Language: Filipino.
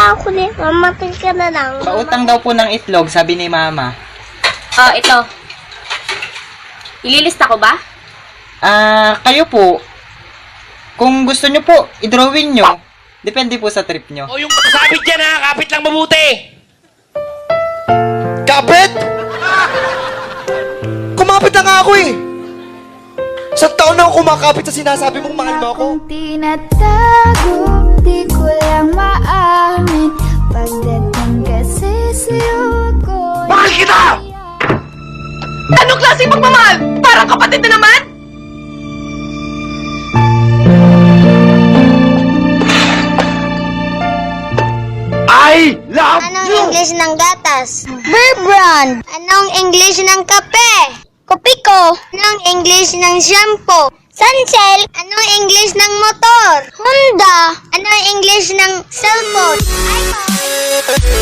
na ako ni mamatay ka na lang. Pautang daw po ng itlog, sabi ni Mama. Oh, ito. Ililista ko ba? Kayo po, kung gusto nyo po, i-drawing nyo. Depende po sa trip nyo. O yung sabit dyan ha, kapit lang mabuti. Kapit? Kumapit na nga ako eh. Sa taon na ako kumakapit sa sinasabi mong mahal mo ako. Kung tinatago, di ko lang maamin. Pagdating kasi sa'yo ko. Mahal kita! Anong klaseng pagmamahal? Parang kapatid na naman? I love Anong you! English ng gatas? Bear brand. Anong English ng kape? Kopiko. Anong English ng shampoo? Sunsilk. Anong English ng motor? Honda. Anong English ng cellphone? iPhone.